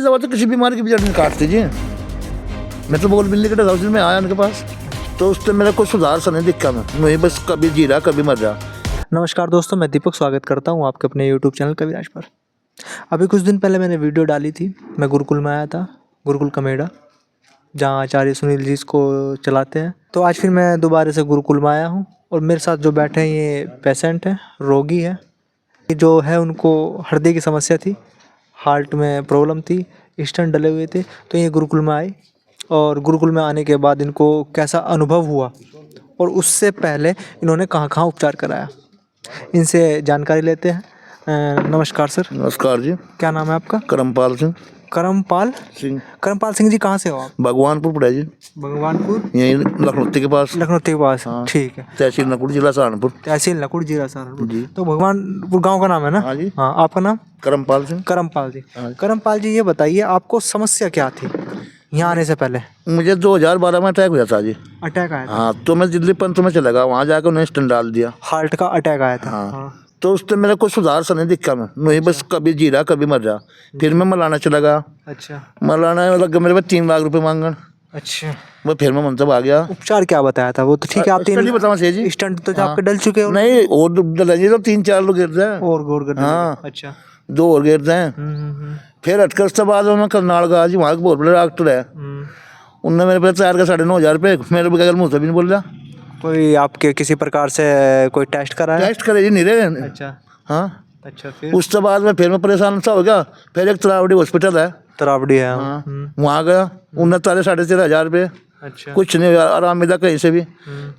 दवा तो किसी बीमारी की भी जड़ नहीं काटती जी। मैं तो बोल बिल्ली के हॉस्पिटल में आया उनके पास, तो उससे मेरा कोई सुधार सा नहीं दिखा। मैं बस कभी जी रहा कभी मर रहा। नमस्कार दोस्तों, मैं दीपक स्वागत करता हूं आपके अपने यूट्यूब चैनल कविराज पर। अभी कुछ दिन पहले मैंने वीडियो डाली थी, मैं गुरुकुल में आया था, गुरुकुल कमेड़ा, जहां आचार्य सुनील जी इसको चलाते हैं। तो आज फिर मैं दोबारा से गुरुकुल में आया हूं और मेरे साथ जो बैठे हैं ये पेशेंट हैं, रोगी हैं। जो है उनको हृदय की समस्या थी, हार्ट में प्रॉब्लम थी, स्टेंट डले हुए थे। तो ये गुरुकुल में आए और गुरुकुल में आने के बाद इनको कैसा अनुभव हुआ और उससे पहले इन्होंने कहाँ कहाँ उपचार कराया, इनसे जानकारी लेते हैं। नमस्कार सर। नमस्कार जी। क्या नाम है आपका? करमपाल सिंह। करमपाल सिंह करमपाल सिंह जी, कहाँ से हो आप? भगवानपुर पड़ा जी, भगवानपुर, यही लखनऊ के पास। लखनऊ के पास। हाँ। ठीक है। तहसील नकुड़, जिला सहारनपुर। तहसील नकुड़, जिला सहारनपुर। जी। तो भगवानपुर गांव का नाम है ना? हाँ जी। हाँ, आपका नाम? करमपाल सिंह। करमपाल जी। हाँ। करमपाल जी, ये बताइए आपको समस्या क्या थी यहाँ आने से पहले? मुझे 2012 में अटैक हुआ था जी। अटैक आया था? हाँ, तो मैं दिल्ली पंथ में चला गया, वहाँ जाकर उन्हें स्टेंट डाल दिया। हार्ट का अटैक आया था? हाँ। तो उससे मेरा कोई सुधार सा नहीं दिखा। मैं बस कभी जी रहा कभी मर रहा। फिर मैं मलाना चला गया। अच्छा। मलाना लग गया मेरे पास 3 लाख रुपए मांगन। अच्छा, मैं फिर मैं मंतब आ गया। उपचार क्या बताया था? वो तो ठीक है, आप स्टंट ही बताऊं सही जी। स्टंट तो हाँ। आपके डल चुके हो। नहीं, और डला जी, तो 3-4 लोग गिर रहे हैं। और गौर कर। हाँ। अच्छा। 2 और गिर रहे हैं। फिर हटकर उसके बाद मैं करनाल गया जी, वहाँ एक बहुत बड़ा डॉक्टर है। उनने मेरे पे तैयार का 9,500 रुपये, मेरे बगैर मुँह से भी नहीं बोल रहा। कोई आपके किसी प्रकार से कोई टेस्ट कराया? टेस्ट करे जी, नहीं रहे। अच्छा। हाँ। अच्छा, फिर? उसके बाद में फिर मैं परेशान सा हो गया। फिर एक तरावड़ी हॉस्पिटल है, तरावड़ी है। हाँ, वहाँ गया। उन्हें 13,500 रुपये, अच्छा। कुछ नहीं आराम मिला कहीं से भी।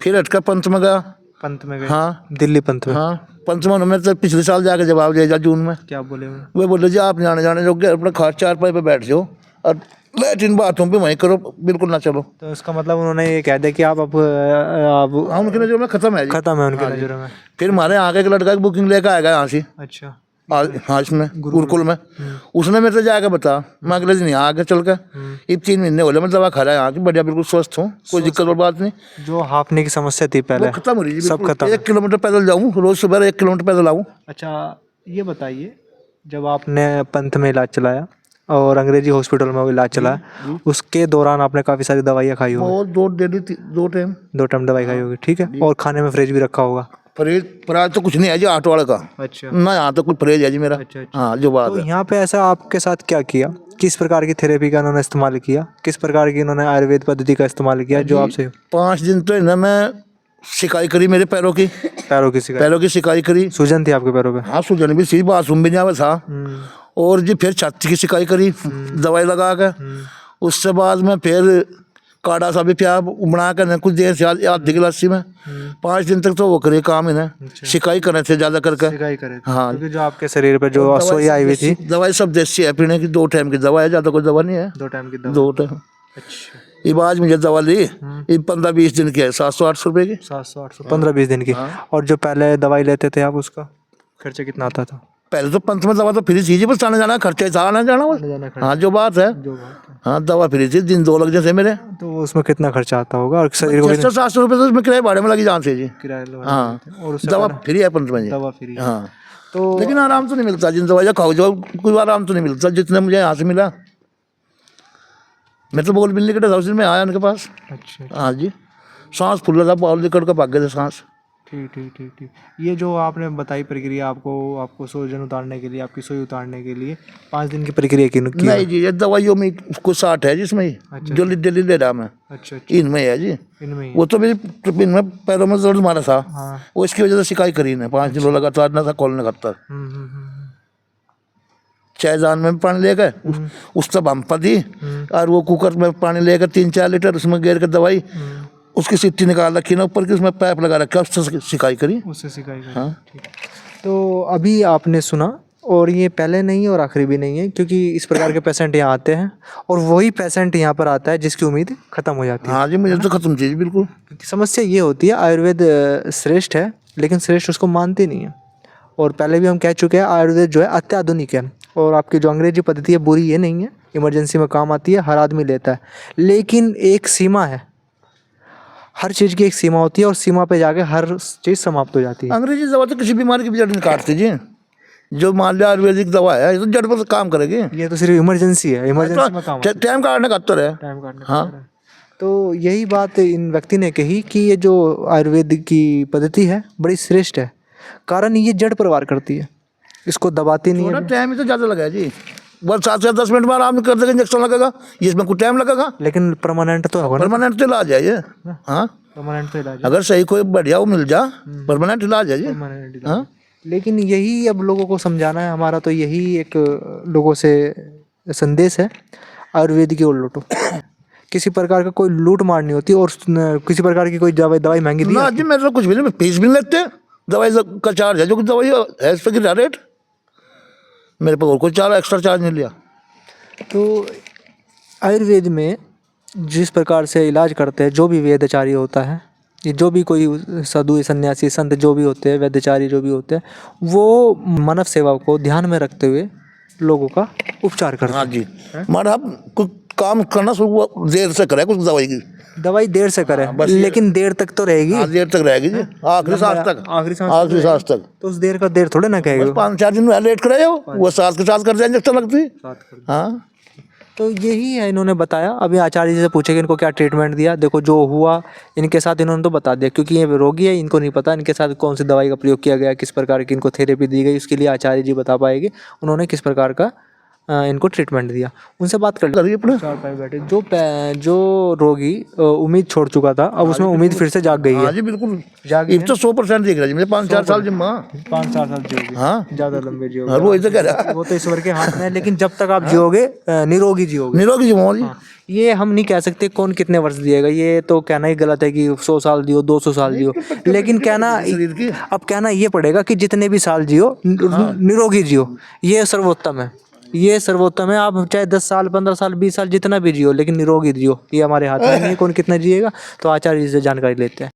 फिर हटकर पंच में गया। पंत में गए? हाँ, दिल्ली पंत में? हाँ। पंच में उन्होंने तो पिछले साल जाके जवाब दिया था जून में। क्या बोले वो? वे बोले जी आप जाने जो अपना खाट 4 पाई पे बैठ जाओ और लैट्रिन बाथरूम पे वहीं करो, बिल्कुल ना चलो। तो उसका मतलब उन्होंने ये कह दिया कि आप हाँ, उनकी नजर में खत्म है जी। खत्म है उनकी नजरों में। फिर हमारे आगे एक लड़का की बुकिंग लेकर आएगा यहाँ से। अच्छा। हाँ, इसमें गुरुकुल में। उसने मेरे से जाकर बता, मैं अगले दिन यहाँ आगे चल कर ये 3 महीने हो गए, मैं दवा खा रहा है यहाँ की, बढ़िया, बिल्कुल स्वस्थ हूँ, कोई दिक्कत और बात नहीं। जो हाफने की समस्या थी पहले, वो खत्म हो रही है, सब खत्म। 1 किलोमीटर पैदल जाऊँ रोज, सुबह 1 किलोमीटर पैदल आऊँ। अच्छा, ये बताइए, जब आपने पंथ में इलाज चलाया और अंग्रेजी हॉस्पिटल में वो इलाज चलाया, उसके दौरान आपने काफ़ी सारी दवाइयाँ खाई होगी? और 2 टाइम 2 टाइम दवाई खाई होगी, ठीक है। और खाने में फ्रिज भी रखा होगा? परहेज तो कुछ नहीं है जी, ऑटो वाले का। अच्छा। ना, यहाँ तो कुछ परहेज है जी मेरा। अच्छा, अच्छा। हाँ, जो बात तो है। यहाँ पे ऐसा आपके साथ क्या किया? किस प्रकार की थेरेपी का उन्होंने इस्तेमाल किया? किस प्रकार की उन्होंने आयुर्वेद पद्धति का इस्तेमाल किया जो आपसे? 5 दिन तो इन्हें मैं सिकाई करी, मेरे पैरों की पैरों की सिकाई करी। सूजन थी आपके पैरों पे? हाँ, सूजन भी सी, बाथरूम भी नहीं आवा था। और जी फिर छाती की सिकाई करी दवाई लगा कर। उसके बाद में फिर काढ़ा सा भी पिया बना कर कुछ देर से, आधी गिलासी में। 5 दिन तक तो वो करे काम इन्हें। सिकाई करने थे ज्यादा करके। सिकाई करे थे। हाँ। क्योंकि जो आपके शरीर पे जो असोई आई हुई थी। दवाई सब देसी है, पीने की 2 टाइम की दवा है, ज्यादा कोई दवा नहीं है। 2 टाइम की दवा? 2 टाइम। अच्छा। ये आज मुझे दवा ली, ये 15-20 दिन की है, 700-800 रुपये की। 700-800, 15-20 दिन की। और जो पहले दवाई लेते थे आप, उसका खर्चा कितना आता था? पहले तो पंथ में दवा तो फ्री थी जी, बस आने जाना खर्चा था, आना जाना बस। हाँ, जो बात है। हाँ, दवा फ्री थी, दिन 2 लग जाते मेरे। तो उसमें कितना खर्चा आता होगा? और शरीर को 600-700 रुपये तो उसमें किराए भाड़े में लगी जान से जी। किराया? हाँ, और दवा फ्री है पंथ में जी। दवा फ्री? हाँ। तो लेकिन आराम तो नहीं मिलता, जिन दवाइयाँ खाओ जो कोई आराम तो नहीं मिलता जितने मुझे यहाँ से मिला। मैं तो बोल बिल्ली के हॉस्पिटल में आया उनके पास। अच्छा। हाँ जी, सांस फूल रहा था, बाल निकल कर भाग गए थे सांस। ठीक ठीक ठीक ठीक। ये जो आपने बताई प्रक्रिया, आपको सूजन उतारने के लिए, आपकी सुई उतारने के लिए 5 दिन की प्रक्रिया की? नहीं जी, ये दवाइयों में कुछ 60 है जिसमें ही। अच्छा। जो दिल्ली ले रहा मैं। अच्छा। इनमें है जी। इनमें वो तो मेरी इनमें पैरों में दर्द मारा था। हाँ। वो इसकी वजह से शिकायत करी ने 5 दिन लगातार ना था खोलने करता। चाय जान में पानी ले गए, उस तब हम दी। और वो कुकर में पानी लेकर 3-4 लीटर उसमें गेर कर दवाई, उसकी सिट्टी निकाल रखी ना ऊपर की, उसमें पाइप लगा रखा, उससे सिकाई करी। उससे सिकाई करी। हाँ। ठीक। तो अभी आपने सुना, और ये पहले नहीं और आखिरी भी नहीं है, क्योंकि इस प्रकार के पेशेंट यहाँ आते हैं और वही पेशेंट यहाँ पर आता है जिसकी उम्मीद खत्म हो जाती है। हाँ जी, मुझे तो खत्म चीज बिल्कुल। क्योंकि समस्या ये होती है, आयुर्वेद श्रेष्ठ है, लेकिन श्रेष्ठ उसको मानते नहीं है। और पहले भी हम कह चुके हैं, आयुर्वेद जो है अत्याधुनिक है, और आपकी जो अंग्रेजी पद्धति है बुरी ये नहीं है, इमरजेंसी में काम आती है, हर आदमी लेता है, लेकिन एक सीमा है। हर चीज़ की एक सीमा होती है और सीमा पे जाके हर चीज़ समाप्त हो जाती है। अंग्रेजी दवा तो किसी बीमारी की भी जड़ नहीं काटती जी। जो मान लिया आयुर्वेदिक दवा है ये तो जड़ पर काम करेगी। ये तो सिर्फ इमरजेंसी है, इमरजेंसी में काम टाइम काटने का उत्तर है। टाइम काटने का हाँ। होता है। तो यही बात इन व्यक्ति ने कही कि ये जो आयुर्वेदिक की पद्धति है बड़ी श्रेष्ठ है, कारण ये जड़ प्रवार करती है, इसको दबाती नहीं थोड़ा है। टाइम ही तो ज़्यादा लगा है जी, बस 7 से 10 मिनट में आराम कर देगा, इंजेक्शन लगेगा, इसमें कुछ टाइम लगेगा। लेकिन परमानेंट तो होगा ना, परमानेंट तो इलाज है ये। हाँ, परमानेंट तो इलाज है। अगर सही कोई बढ़िया वो मिल जा परमानेंट इलाज है ये। परमानेंट इलाज। हाँ, लेकिन यही अब लोगों को समझाना है, हमारा तो यही एक लोगों से संदेश है, आयुर्वेद की ओर लौटो। किसी प्रकार का कोई लूट मार नहीं होती और किसी प्रकार की कोई दवाई महंगी दी ना जी मेरे तो कुछ भी नहीं, फीस भी नहीं लेते, दवाई का चार्ज है जो कुछ दवाई है इस पर गिरा रेट, मेरे पर और कोई चार्ज एक्स्ट्रा चार्ज नहीं लिया। तो आयुर्वेद में जिस प्रकार से इलाज करते हैं, जो भी वेदाचारी होता है, ये जो भी कोई साधु सन्यासी संत जो भी होते हैं, वेदाचारी जो भी होते हैं, वो मानव सेवा को ध्यान में रखते हुए लोगों का उपचार करते हैं। हाँ जी, मारा आप कुछ काम करना शुरू देर से करे, कुछ दवाई की दवाई देर से करें, लेकिन देर तक तो रहेगी, हाँ, देर तक रहेगी जी, आखिरी सांस तक, आखिरी सांस तक। तो उस देर का देर थोड़े ना कहेगा। 5-4 दिन में लेट करे वो सांस के साथ कर दिया इंजेक्शन लगती। हाँ, तो यही है, इन्होंने बताया। अभी आचार्य जी से पूछे कि इनको क्या ट्रीटमेंट दिया, देखो जो हुआ इनके साथ इन्होंने तो बता दिया, क्योंकि ये रोगी है, इनको नहीं पता इनके साथ कौन सी दवाई का प्रयोग किया गया, किस प्रकार की इनको थेरेपी दी गई, उसके लिए आचार्य जी बता पाएंगे उन्होंने किस प्रकार का इनको ट्रीटमेंट दिया। उनसे बात कर करिए अपने। चार पाए बैठे जो रोगी उम्मीद छोड़ चुका था, अब उसमें उम्मीद फिर से जाग गई हाँ है। जी बिल्कुल, जाग ये तो 100% दिख रहा है जी, मुझे 5-4 साल जिम्मा। 5-4 साल जियोगे, हाँ, ज़्यादा लंबे जियोगे। हर वो इधर कह रहा है वो तो ईश्वर के हाथ में है, लेकिन जब तक आप जियोगे निरोगी जियोगे। निरोगी जिम्मा जी। ये हम नहीं कह सकते कौन कितने वर्ष दिएगा, ये तो कहना ही गलत है कि 100 साल दियो, 200 साल दियो, लेकिन कहना शरीर की। अब कहना ये पड़ेगा कि जितने भी साल जियो निरोगी जियो, ये सर्वोत्तम है, ये सर्वोत्तम है। आप चाहे 10 साल 15 साल 20 साल जितना भी जियो, लेकिन निरोगी जियो, ये हमारे हाथ में नहीं है कौन कितना जिएगा। तो आचार्य जी से जानकारी लेते हैं।